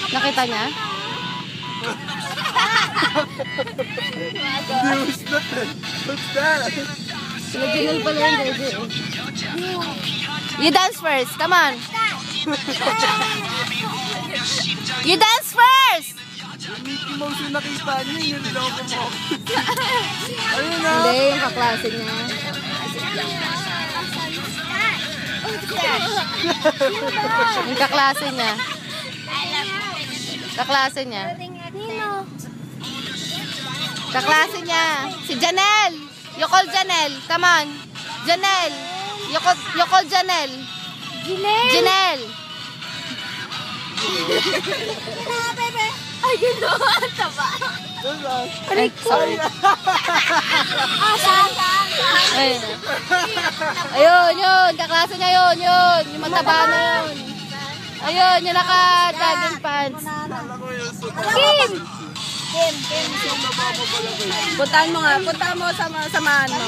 Nakita niya? What's that? Original pala yung baby. You dance first. Come on. You dance first! Mickey Mouse yung nakita niya, yung niloko mo. Ayun na. Hindi, yung kaklase niya. Yung kaklase niya. Kaklase niya. Kaklase niya. Si Janelle. You call Janelle. Come on. Janelle. You call Janelle. Janelle. Ay, gano'n. Taba. Ay, sorry. Ayun. Ayun, yun. Kaklase niya yun, yun. Yung mataba na yun. Ayun, yung naka-jogging pants. Kim! Puntahan mo nga. Puntahan mo, samahan mo.